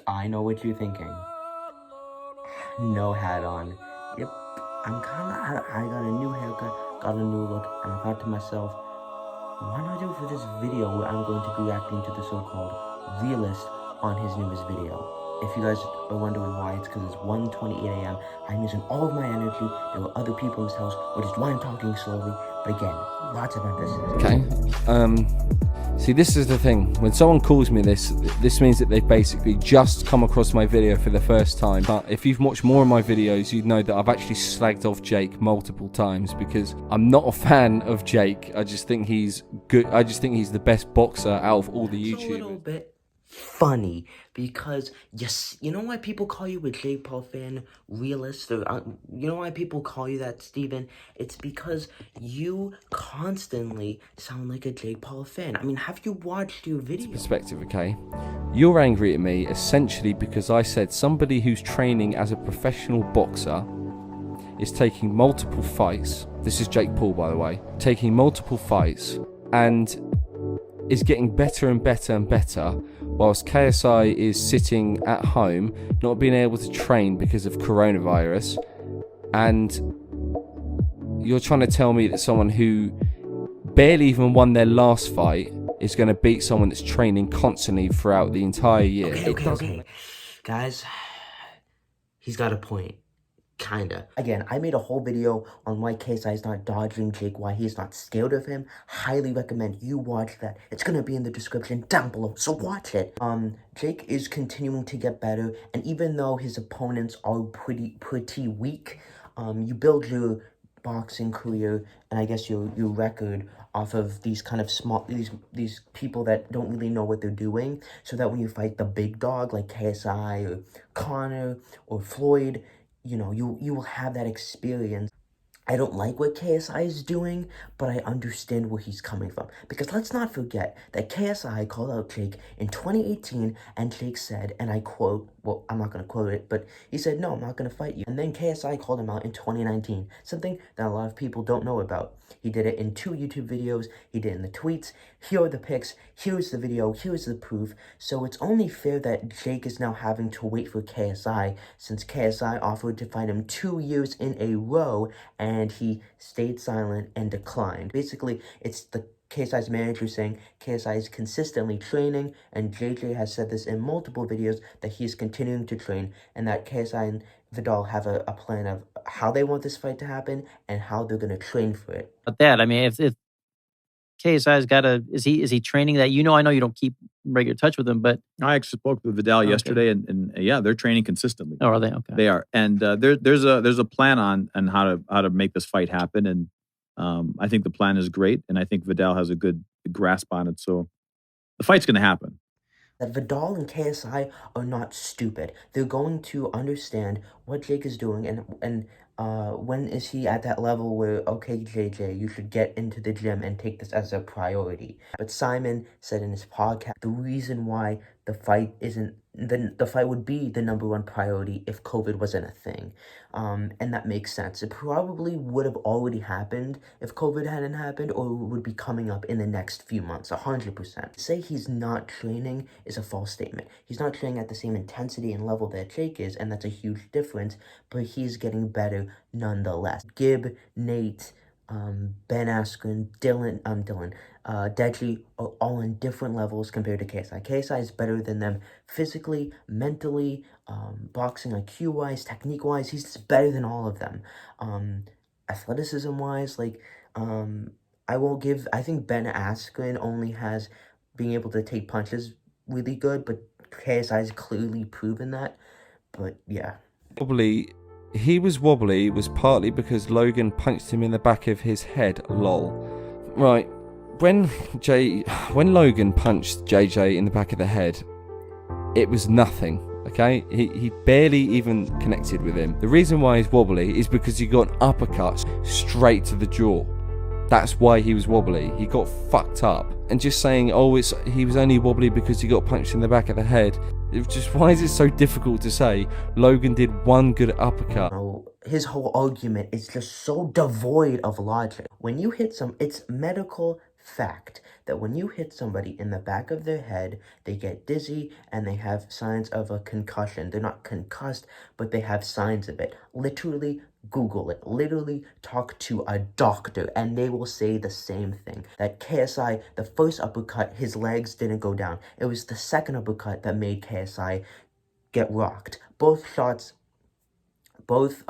I know what you're thinking. No hat on. Yep, I got a new haircut, got a new look, and I thought to myself, why not do it for this video where I'm going to be reacting to the so-called Realist on his newest video. If you guys are wondering why, it's because it's 1:28 a.m. I'm using all of my energy. There were other people in this house, which is why I'm talking slowly. But again, lots of emphasis. Okay. See, this is the thing. When someone calls me this means that they've basically just come across my video for the first time. But if you've watched more of my videos, you'd know that I've actually slagged off Jake multiple times because I'm not a fan of Jake. I just think he's good. I just think he's the best boxer out of all the YouTubers. It's a little bit funny because, yes, you know why people call you a Jake Paul fan, Realist, or you know why people call you that, Steven? It's because you constantly sound like a Jake Paul fan. I mean, have you watched your video? Perspective, okay? You're angry at me essentially because I said somebody who's training as a professional boxer is taking multiple fights. This is Jake Paul, by the way. Taking multiple fights and is getting better and better and better, whilst KSI is sitting at home, not being able to train because of coronavirus. And you're trying to tell me that someone who barely even won their last fight is going to beat someone that's training constantly throughout the entire year. Okay. Guys, he's got a point. Kinda. Again, I made a whole video on why KSI is not dodging Jake, why he's not scared of him. Highly recommend you watch that. It's gonna be in the description down below, so watch it. Jake is continuing to get better, and even though his opponents are pretty weak, you build your boxing career and I guess your record off of these kind of small these people that don't really know what they're doing, so that when you fight the big dog like KSI or Connor or Floyd, you know, you will have that experience. I don't like what KSI is doing, but I understand where he's coming from. Because let's not forget that KSI called out Jake in 2018, and Jake said, and I quote, well, I'm not going to quote it, but he said, no, I'm not going to fight you. And then KSI called him out in 2019, something that a lot of people don't know about. He did it in 2 YouTube videos, he did it in the tweets. Here are the pics, here's the video, here's the proof. So it's only fair that Jake is now having to wait for KSI, since KSI offered to fight him 2 years in a row, and he stayed silent and declined. Basically, it's the KSI's manager saying KSI is consistently training, and JJ has said this in multiple videos that he is continuing to train, and that KSI and Vidal have a plan of how they want this fight to happen and how they're going to train for it. But that, I mean, if KSI's got is he training that? You know, I know you don't keep regular touch with him, but I actually spoke with Vidal yesterday, and yeah, they're training consistently. Oh, are they? Okay, they are, and there's a plan on how to make this fight happen, and I think the plan is great, and I think Vidal has a good grasp on it, so the fight's going to happen. That Vidal and KSI are not stupid. They're going to understand what Jake is doing, and when is he at that level where, okay, JJ, you should get into the gym and take this as a priority. But Simon said in his podcast, the reason why the fight isn't, the fight would be the #1 priority if COVID wasn't a thing. And that makes sense. It probably would have already happened if COVID hadn't happened, or would be coming up in the next few months, 100%. Say he's not training is a false statement. He's not training at the same intensity and level that Jake is, and that's a huge difference, but he's getting better nonetheless. Gib, Nate, Ben Askren, Dylan, Deji are all in different levels compared to KSI. KSI is better than them physically, mentally, boxing IQ-wise, technique-wise. He's just better than all of them. Athleticism-wise, like, I think Ben Askren only has being able to take punches really good, but KSI has clearly proven that. But yeah. He was wobbly was partly because Logan punched him in the back of his head, lol. Right, when Logan punched JJ in the back of the head, it was nothing, okay? He barely even connected with him. The reason why he's wobbly is because he got an uppercut straight to the jaw. That's why he was wobbly. He got fucked up. And just saying, oh, he was only wobbly because he got punched in the back of the head. Why is it so difficult to say Logan did one good uppercut? His whole argument is just so devoid of logic. When you hit it's medical fact that when you hit somebody in the back of their head, they get dizzy and they have signs of a concussion. They're not concussed, but they have signs of it. Literally, Google it. Literally, talk to a doctor, and they will say the same thing. That KSI, the first uppercut, his legs didn't go down. It was the second uppercut that made KSI get rocked. Both shots, both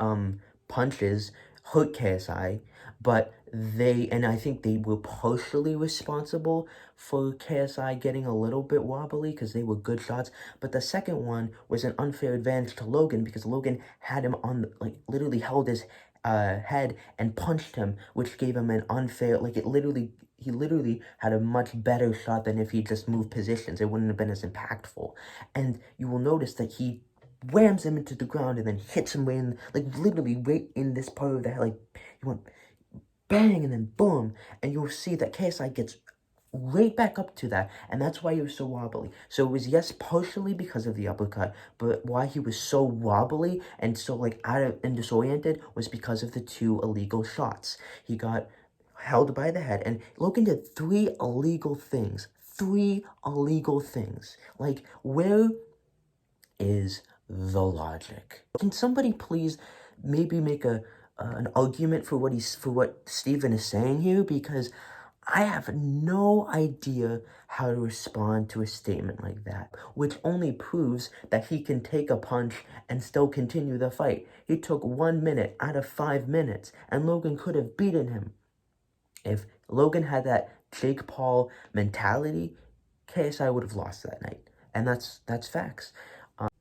punches hurt KSI, but and I think they were partially responsible for KSI getting a little bit wobbly because they were good shots. But the second one was an unfair advantage to Logan because Logan had him on, like, literally held his head and punched him, which gave him an unfair, like, he literally had a much better shot than if he just moved positions. It wouldn't have been as impactful. And you will notice that he rams him into the ground and then hits him right in, like, literally right in this part of the head, like, he went bang and then boom, and you'll see that KSI gets right back up to that, and that's why he was so wobbly. So it was, yes, partially because of the uppercut, but why he was so wobbly and so, like, out of and disoriented was because of the 2 illegal shots. He got held by the head, and Logan did 3 illegal things. 3 illegal things. Like, where is the logic? Can somebody please maybe make an argument for what Steven is saying here? Because I have no idea how to respond to a statement like that, which only proves that he can take a punch and still continue the fight. He took 1 minute out of 5 minutes, and Logan could have beaten him. If Logan had that Jake Paul mentality, KSI would have lost that night, and that's facts.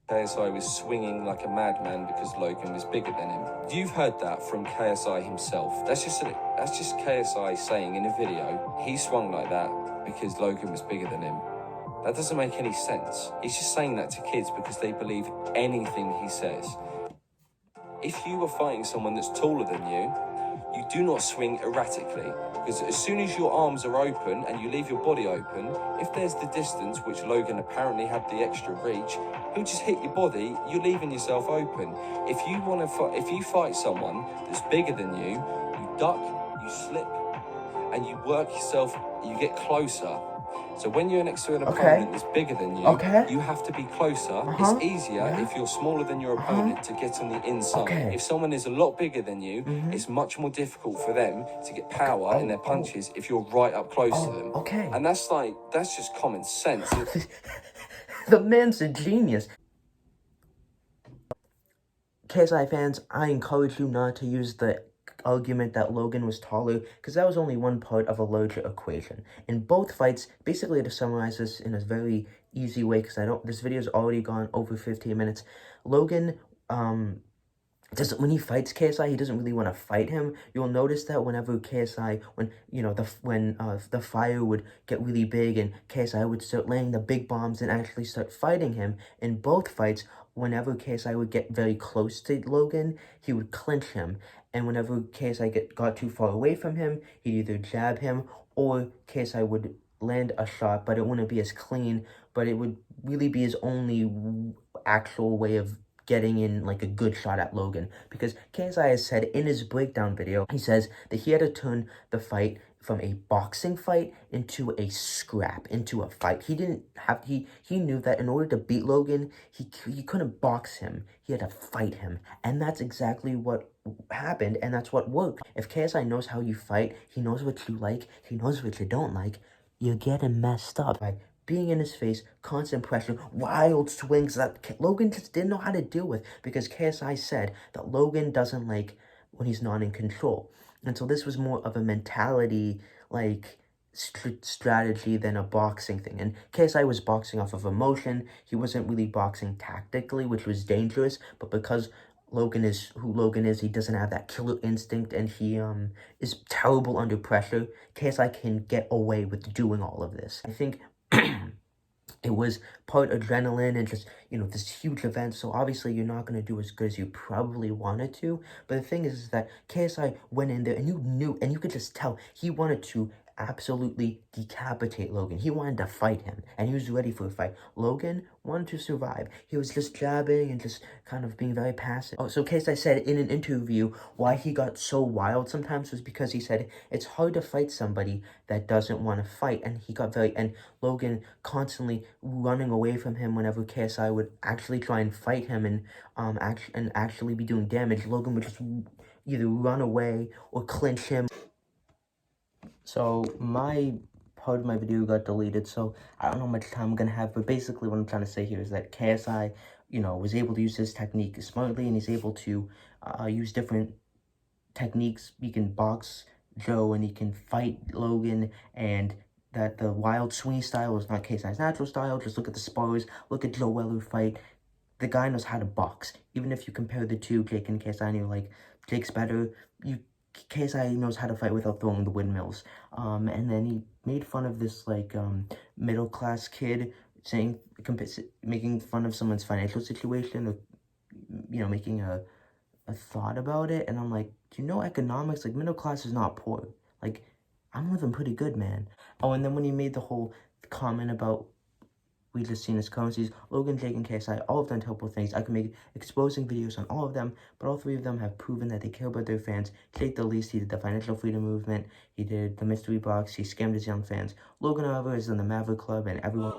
KSI was swinging like a madman because Logan was bigger than him. You've heard that from KSI himself. That's just KSI saying in a video, he swung like that because Logan was bigger than him. That doesn't make any sense. He's just saying that to kids because they believe anything he says. If you were fighting someone that's taller than you do not swing erratically, because as soon as your arms are open and you leave your body open, if there's the distance, which Logan apparently had the extra reach, he'll just hit your body. You're leaving yourself open. If you fight someone that's bigger than you duck, you slip, and you work yourself. You get closer. So when you're next to an opponent that's bigger than you, you have to be closer. It's easier if you're smaller than your opponent to get on the inside. If someone is a lot bigger than you, it's much more difficult for them to get power in their punches if you're right up close to them. And that's just common sense. The man's a genius. KSI fans, I encourage you not to use the argument that Logan was taller, because that was only one part of a larger equation. In both fights, basically, to summarize this in a very easy way, because this video's already gone over 15 minutes, Logan, when he fights KSI, he doesn't really want to fight him. You'll notice that whenever KSI, when the fire would get really big and KSI would start laying the big bombs and actually start fighting him, in both fights, whenever KSI would get very close to Logan, he would clinch him. And whenever KSI got too far away from him, he'd either jab him or KSI would land a shot, but it wouldn't be as clean, but it would really be his only actual way of getting in, like, a good shot at Logan. Because KSI has said in his breakdown video, he says that he had to turn the fight from a boxing fight into a scrap, into a fight. He knew that in order to beat Logan, he couldn't box him. He had to fight him. And that's exactly what happened, and that's what worked. If KSI knows how you fight, he knows what you like, he knows what you don't like, you're getting messed up by being in his face, constant pressure, wild swings that Logan just didn't know how to deal with, because KSI said that Logan doesn't like when he's not in control. And so this was more of a mentality, like, strategy than a boxing thing. And KSI was boxing off of emotion. He wasn't really boxing tactically, which was dangerous, but because Logan is who Logan is, he doesn't have that killer instinct, and he is terrible under pressure. KSI can get away with doing all of this. I think it was part adrenaline and just, this huge event. So obviously you're not going to do as good as you probably wanted to. But the thing is that KSI went in there and you knew, and you could just tell he wanted to absolutely decapitate Logan. He wanted to fight him, and he was ready for a fight. Logan wanted to survive. He was just jabbing and just kind of being very passive. Oh, so KSI said in an interview why he got so wild sometimes was because he said it's hard to fight somebody that doesn't want to fight, and he got very, and Logan constantly running away from him whenever KSI would actually try and fight him and actually be doing damage. Logan would just either run away or clinch him. So my part of my video got deleted, so I don't know how much time I'm gonna have, but basically what I'm trying to say here is that KSI, was able to use this technique smartly, and he's able to use different techniques. He can box Joe, and he can fight Logan, and that the wild swing style is not KSI's natural style. Just look at the spars, look at Joe Weller fight. The guy knows how to box. Even if you compare the two, Jake and KSI, and you're like, Jake's better, KSI knows how to fight without throwing the windmills. And then he made fun of this, like, middle-class kid, making fun of someone's financial situation, or, making a thought about it. And I'm like, do you know economics? Like, middle class is not poor. Like, I'm living pretty good, man. Oh, and then when he made the whole comment about we just seen his currencies, Logan, Jake, and KSI, all have done terrible things. I can make exposing videos on all of them, but all three of them have proven that they care about their fans. Jake, the least, he did the financial freedom movement, he did the mystery box, he scammed his young fans. Logan, however, is in the Maverick Club, and everyone...